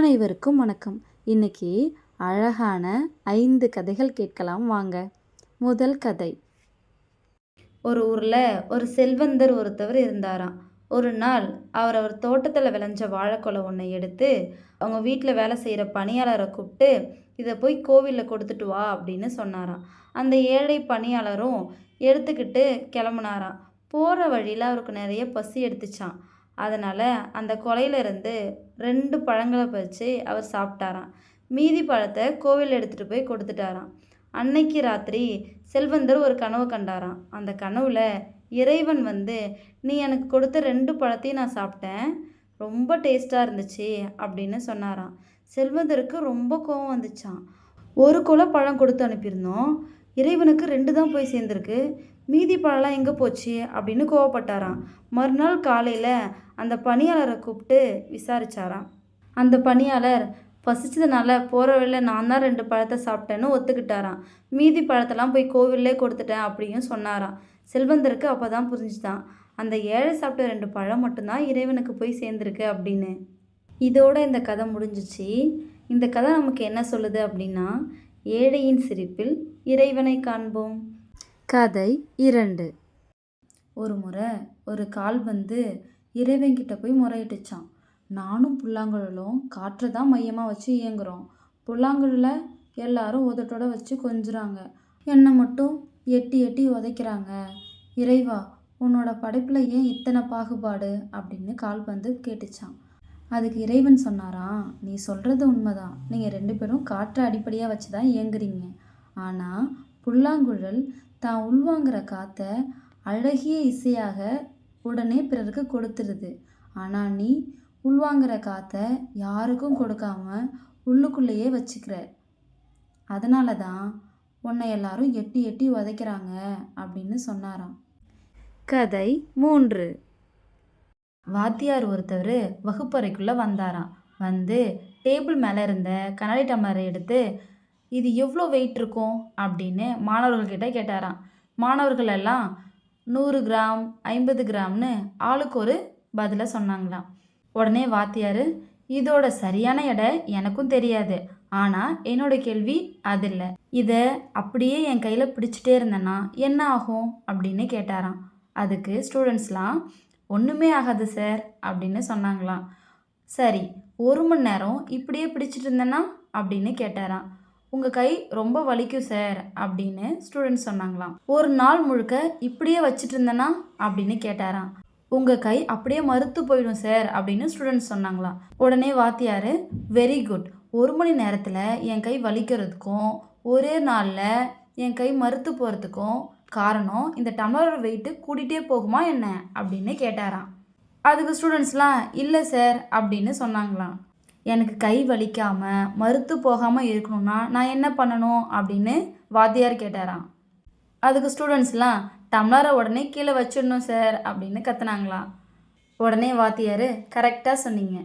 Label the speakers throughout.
Speaker 1: அனைவருக்கும் வணக்கம். இன்னைக்கு அழகான 5 கதைகள் கேட்கலாம் வாங்க. முதல் கதை. ஒரு ஊரில் ஒரு செல்வந்தர் ஒருத்தவர் இருந்தாராம். ஒரு நாள் அவர் தோட்டத்தில் விளைஞ்ச வாழைக்கொலை ஒன்றை எடுத்து அவங்க வீட்டில் வேலை செய்கிற பணியாளரை கூப்பிட்டு இதை போய் கோவிலில் கொடுத்துட்டு வா அப்படின்னு சொன்னாராம். அந்த ஏழை பணியாளரும் எடுத்துக்கிட்டு கிளம்புனாராம். போகிற வழியில் அவருக்கு நிறைய பசி எடுத்துச்சான். அதனால் அந்த கொலையிலேருந்து 2 பழங்களை பறித்து அவர் சாப்பிட்டாராம். மீதி பழத்தை கோவில் எடுத்துகிட்டு போய் கொடுத்துட்டாராம். அன்னைக்கு ராத்திரி செல்வந்தர் ஒரு கனவு கண்டாராம். அந்த கனவுல இறைவன் வந்து, நீ எனக்கு கொடுத்த 2 பழத்தையும் நான் சாப்பிட்டேன், ரொம்ப டேஸ்ட்டாக இருந்துச்சு அப்படின்னு சொன்னாராம். செல்வந்தருக்கு ரொம்ப கோபம் வந்துச்சான். ஒரு குலை பழம் கொடுத்து அனுப்பியிருந்தோம், இறைவனுக்கு 2 தான் போய் சேர்ந்துருக்கு, மீதி பழம்லாம் எங்கே போச்சு அப்படின்னு கோவப்பட்டாராம். மறுநாள் காலையில் அந்த பணியாளரை கூப்பிட்டு விசாரிச்சாராம். அந்த பணியாளர் பசிச்சதுனால போகிற வழியில் நான் தான் 2 பழத்தை சாப்பிட்டேன்னு ஒத்துக்கிட்டாராம். மீதி பழத்தெல்லாம் போய் கோவிலே கொடுத்துட்டேன் அப்படியும் சொன்னாராம். செல்வந்தருக்கு அப்போ தான் புரிஞ்சுதான், அந்த ஏழை சாப்பிட்ட 2 பழம் மட்டும்தான் இறைவனுக்கு போய் சேர்ந்துருக்கு அப்படின்னு. இதோட இந்த கதை முடிஞ்சிச்சு. இந்த கதை நமக்கு என்ன சொல்லுது அப்படின்னா, ஏழையின் சிரிப்பில் இறைவனை காண்போம். கதை 2. ஒரு முறை ஒரு கால் வந்து இறைவன்கிட்ட போய் முறையிட்டுச்சான். நானும் புல்லாங்குழலும் காற்றை தான் மையமாக வச்சு இயங்குறோம். புல்லாங்குழலை எல்லாரும் உதட்டோட வச்சு கொஞ்சுறாங்க, என்னை மட்டும் எட்டி எட்டி உதைக்கிறாங்க. இறைவா, உன்னோட படைப்பில் ஏன் இத்தனை பாகுபாடு அப்படின்னு கால் வந்து கேட்டுச்சான். அதுக்கு இறைவன் சொன்னாராம், நீ சொல்கிறது உண்மைதான், நீங்கள் 2 பேரும் காற்றை அடிப்படையாக வச்சு தான் இயங்குறீங்க. ஆனால் புல்லாங்குழல் தான் உள்வாங்கிற காற்றை அழகிய இசையாக உடனே பிறருக்கு கொடுத்துருது. ஆனால் நீ உள்வாங்கிற காற்றை யாருக்கும் கொடுக்காம உள்ளுக்குள்ளேயே வச்சுக்கிற. அதனால தான் உன்னை எல்லாரும் எட்டி எட்டி உதைக்கிறாங்க அப்படின்னு சொன்னாராம். கதை 3. வாத்தியார் ஒருத்தவர் வகுப்பறைக்குள்ளே வந்தாராம். வந்து டேபிள் மேலே இருந்த கண்ணாடி டம்ளரை எடுத்து, இது எவ்வளோ வெயிட் இருக்கும் அப்படின்னு மாணவர்கள்கிட்ட கேட்டாராம். மாணவர்கள் எல்லாம் 100 கிராம் 50 கிராம்னு ஆளுக்கு ஒரு பதிலை சொன்னாங்களாம். உடனே வாத்தியார், இதோட சரியான எடை எனக்கும் தெரியாது, ஆனால் என்னோட கேள்வி அது இல்லை, இதை அப்படியே என் கையில் பிடிச்சிட்டே இருந்தேன்னா என்ன ஆகும் அப்படின்னு கேட்டாராம். அதுக்கு ஸ்டூடெண்ட்ஸ்லாம், ஒன்றுமே ஆகாது சார் அப்படின்னு சொன்னாங்களாம். சரி, 1 மணி நேரம் இப்படியே பிடிச்சிட்டு இருந்தேன்னா அப்படின்னு கேட்டாராம். உங்கள் கை ரொம்ப வலிக்கும் சார் அப்படின்னு ஸ்டூடெண்ட்ஸ் சொன்னாங்களாம். 1 நாள் முழுக்க இப்படியே வச்சுட்டு இருந்தேன்னா அப்படின்னு கேட்டாராம். உங்கள் கை அப்படியே மறுத்து போயிடும் சார் அப்படின்னு ஸ்டூடெண்ட்ஸ் சொன்னாங்களாம். உடனே வாத்தியார், வெரி குட், 1 மணி நேரத்தில் என் கை வலிக்கிறதுக்கும் ஒரே நாளில் என் கை மறுத்து போகிறதுக்கும் காரணம் இந்த டம்ளரோட வெயிட்டு கூட்டிகிட்டே போகுமா என்ன அப்படின்னு கேட்டாராம். அதுக்கு ஸ்டூடெண்ட்ஸ்லாம், இல்லை சார் அப்படின்னு சொன்னாங்களாம். எனக்கு கை வலிக்காமல் மறுத்து போகாமல் இருக்கணும்னா நான் என்ன பண்ணணும் அப்படின்னு வாத்தியார் கேட்டாராம். அதுக்கு ஸ்டூடெண்ட்ஸ்லாம், டம்ளரை உடனே கீழே வச்சிடணும் சார் அப்படின்னு கத்துனாங்களாம். உடனே வாத்தியார், கரெக்டாக சொன்னீங்க,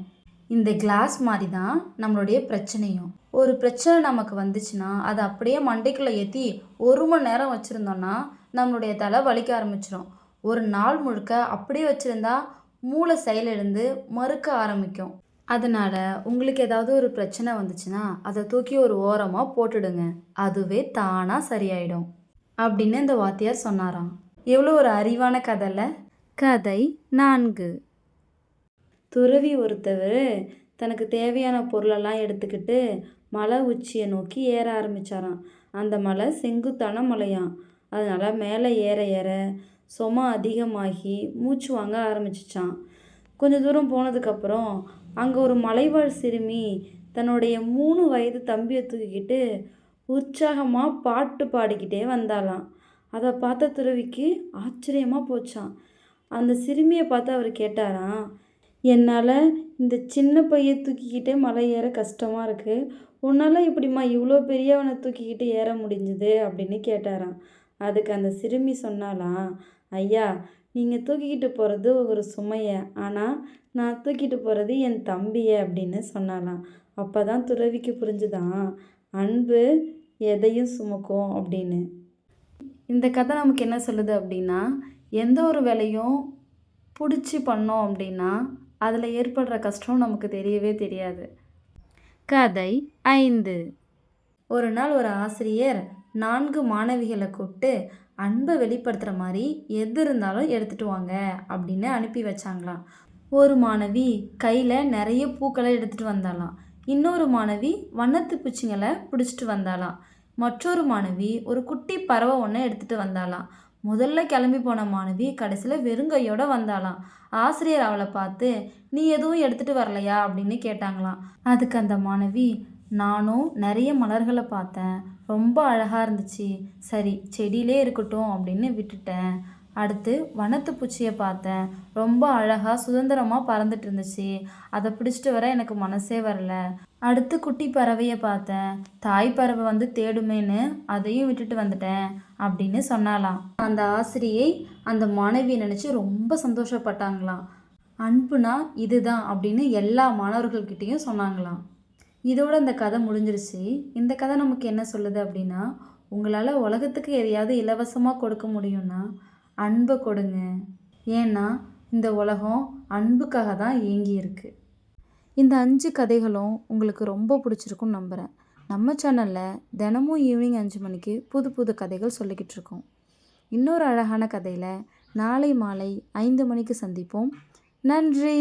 Speaker 1: இந்த கிளாஸ் மாதிரி தான் நம்மளுடைய பிரச்சனையும். ஒரு பிரச்சனை நமக்கு வந்துச்சுன்னா அதை அப்படியே மண்டைக்குள்ளே ஏற்றி 1 மணி நேரம் வச்சுருந்தோன்னா நம்மளுடைய தலை வலிக்க ஆரம்பிச்சிடும். 1 நாள் முழுக்க அப்படியே வச்சுருந்தா மூளை செயலிழந்து மறுக்க ஆரம்பிக்கும். அதனால் உங்களுக்கு ஏதாவது ஒரு பிரச்சனை வந்துச்சுன்னா அதை தூக்கி ஒரு ஓரமாக போட்டுடுங்க, அதுவே தானாக சரியாயிடும் அப்படின்னு இந்த வாத்தியார் சொன்னாராம். எவ்வளோ ஒரு அறிவான கதையில். கதை 4. துறவி ஒருத்தவர் தனக்கு தேவையான பொருளெல்லாம் எடுத்துக்கிட்டு மலை உச்சியை நோக்கி ஏற ஆரம்பித்தாராம். அந்த மலை செங்குத்தான மலையாம். அதனால் மேலே ஏற ஏற சுமை அதிகமாகி மூச்சு வாங்க ஆரம்பிச்சிச்சான். கொஞ்சம் தூரம் போனதுக்கப்புறம் அங்கே ஒரு மலைவாழ் சிறுமி தன்னுடைய 3 வயது தம்பியை தூக்கிக்கிட்டு உற்சாகமாக பாட்டு பாடிக்கிட்டே வந்தாலாம். அதை பார்த்த துறவிக்கு ஆச்சரியமாக போச்சான். அந்த சிறுமியை பார்த்து அவர் கேட்டாராம், என்னால் இந்த சின்ன பையை தூக்கிக்கிட்டே மலை ஏற கஷ்டமாக இருக்குது, உன்னால் இப்படிம்மா இவ்வளோ பெரியவனை தூக்கிக்கிட்டு ஏற முடிஞ்சுது அப்படின்னு கேட்டாராம். அதுக்கு அந்த சிறுமி சொன்னாலாம், ஐயா, நீங்கள் தூக்கிக்கிட்டு போகிறது ஒரு சுமையை, ஆனால் நான் தூக்கிட்டு போகிறது என் தம்பியை அப்படின்னு சொன்னாலாம். அப்போ தான் துறவிக்கு புரிஞ்சுதான், அன்பு எதையும் சுமக்கும் அப்படின்னு. இந்த கதை நமக்கு என்ன சொல்லுது அப்படின்னா, எந்த ஒரு வேலையும் பிடிச்சி பண்ணோம் அப்படின்னா அதில் ஏற்படுற கஷ்டம் நமக்கு தெரியவே தெரியாது. கதை 5. ஒரு நாள் ஒரு ஆசிரியர் 4 மாணவிகளை கூப்பிட்டு அன்பை வெளிப்படுத்துகிற மாதிரி எது இருந்தாலும் எடுத்துகிட்டு வாங்க அப்படின்னு அனுப்பி வச்சாங்களாம். ஒரு மாணவி கையில் நிறைய பூக்களை எடுத்துகிட்டு வந்தாலாம். இன்னொரு மாணவி வண்ணத்து பூச்சிங்களை பிடிச்சிட்டு வந்தாலாம். மற்றொரு மாணவி ஒரு குட்டி பறவை ஒன்று எடுத்துகிட்டு வந்தாலாம். முதல்ல கிளம்பி போன மாணவி கடைசியில் வெறுங்கையோடு வந்தாலாம். ஆசிரியர் அவளை பார்த்து, நீ எதுவும் எடுத்துகிட்டு வரலையா அப்படின்னு கேட்டாங்களாம். அதுக்கு அந்த மாணவி, நானும் நிறைய மலர்களை பார்த்தேன், ரொம்ப அழகாக இருந்துச்சு, சரி செடியிலே இருக்கட்டும் அப்படின்னு விட்டுட்டேன். அடுத்து வண்ணத்து பூச்சியை பார்த்தேன், ரொம்ப அழகாக சுதந்திரமாக பறந்துட்டு இருந்துச்சு, அதை பிடிச்சிட்டு வர எனக்கு மனசே வரல. அடுத்து குட்டி பறவையை பார்த்தேன், தாய் பறவை வந்து தேடுமேன்னு அதையும் விட்டுட்டு வந்துட்டேன் அப்படின்னு சொன்னாலாம். அந்த ஆசிரியை அந்த மாணவியை நினச்சி ரொம்ப சந்தோஷப்பட்டாங்களாம். அன்புனா இதுதான் அப்படின்னு எல்லா மாணவர்கள்கிட்டையும் சொன்னாங்களாம். இதோட இந்த கதை முடிஞ்சிருச்சு. இந்த கதை நமக்கு என்ன சொல்லுது அப்படின்னா, உங்களால் உலகத்துக்கு எதையாவது இலவசமாக கொடுக்க முடியும்னா அன்பை கொடுங்க. ஏன்னா இந்த உலகம் அன்புக்காக தான் இயங்கி இருக்கு. இந்த 5 கதைகளும் உங்களுக்கு ரொம்ப பிடிச்சிருக்குன்னு நம்புகிறேன். நம்ம சேனலில் தினமும் ஈவினிங் 5 மணிக்கு புது புது கதைகள் சொல்லிக்கிட்டு இருக்கோம். இன்னொரு அழகான கதையில் நாளை மாலை 5 மணிக்கு சந்திப்போம். நன்றி.